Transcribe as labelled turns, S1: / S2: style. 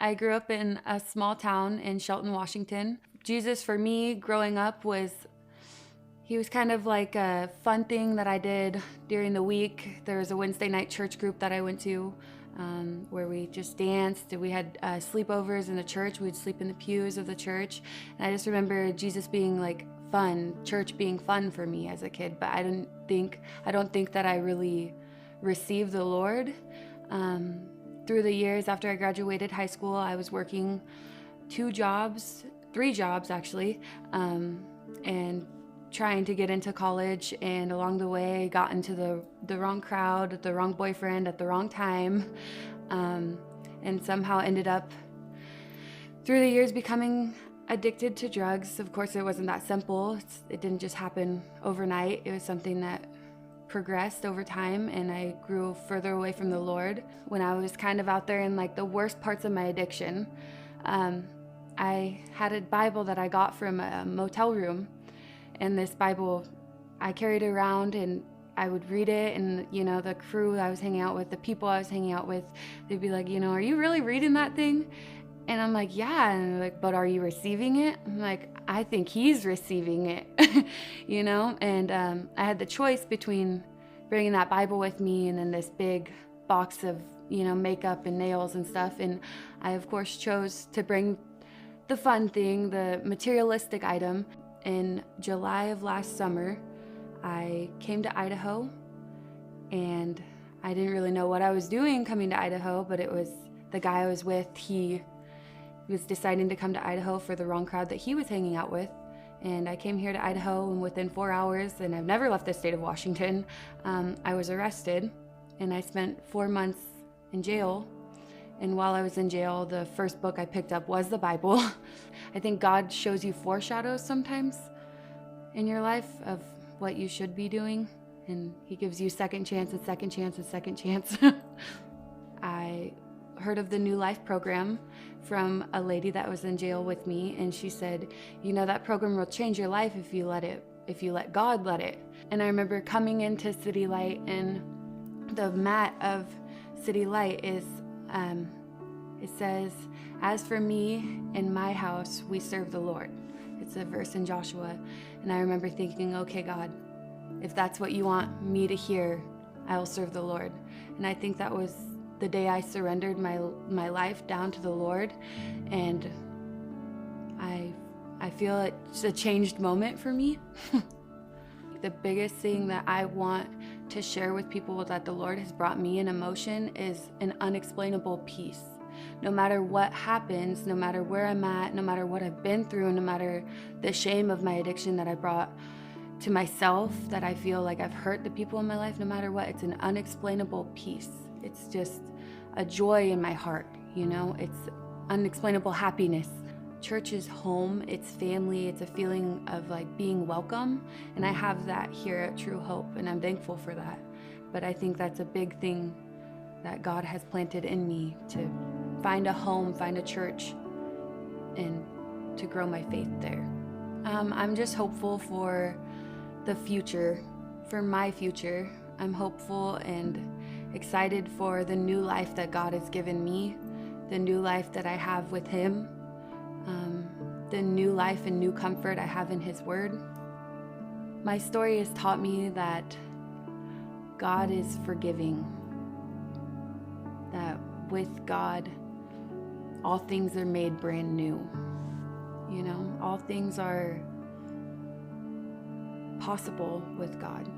S1: I grew up in a small town in Shelton, Washington. Jesus for me growing up he was kind of like a fun thing that I did during the week. There was a Wednesday night church group that I went to where we just danced. We had sleepovers in the church. We'd sleep in the pews of the church. And I just remember Jesus being like fun, church being fun for me as a kid. But I don't think that I really received the Lord. Through the years after I graduated high school, I was working 3 jobs actually, and trying to get into college, and along the way got into the wrong crowd, the wrong boyfriend at the wrong time, and somehow ended up through the years becoming addicted to drugs. Of course, it wasn't that simple. It didn't just happen overnight. It was something that progressed over time, and I grew further away from the Lord. When I was kind of out there in like the worst parts of my addiction, I had a Bible that I got from a motel room. And this Bible, I carried it around and I would read it, and the crew I was hanging out with, the people I was hanging out with, they'd be like, are you really reading that thing? And I'm like, yeah. And they're like, but are you receiving it? I'm like, I think he's receiving it, And I had the choice between bringing that Bible with me and then this big box of, makeup and nails and stuff. And I, of course, chose to bring the fun thing, the materialistic item. In July of last summer, I came to Idaho, and I didn't really know what I was doing coming to Idaho, but it was the guy I was with. He was deciding to come to Idaho for the wrong crowd that he was hanging out with. And I came here to Idaho, and within 4 hours, and I've never left the state of Washington, I was arrested, and I spent 4 months in jail. And while I was in jail, the first book I picked up was the Bible. I think God shows you foreshadows sometimes in your life of what you should be doing, and he gives you second chances. I heard of the New Life program from a lady that was in jail with me, and she said, that program will change your life if you let God let it. And I remember coming into City Light, and the mat of City Light is it says, "As for me and my house, we serve the Lord." It's a verse in Joshua. And I remember thinking, okay, God, if that's what you want me to hear, I will serve the Lord. And I think that was the day I surrendered my life down to the Lord. And I feel it's a changed moment for me. The biggest thing that I want to share with people that the Lord has brought me in emotion is an unexplainable peace. No matter what happens, no matter where I'm at, no matter what I've been through, no matter the shame of my addiction that I brought to myself, that I feel like I've hurt the people in my life, no matter what, it's an unexplainable peace. It's just a joy in my heart, It's unexplainable happiness. Church is home, it's family, it's a feeling of like being welcome, and I have that here at True Hope, and I'm thankful for that. But I think that's a big thing that God has planted in me, to find a home, find a church, and to grow my faith there. I'm just hopeful for the future, for my future. I'm hopeful and excited for the new life that God has given me, the new life that I have with him, the new life and new comfort I have in his word. My story has taught me that God is forgiving, that with God, all things are made brand new. All things are possible with God.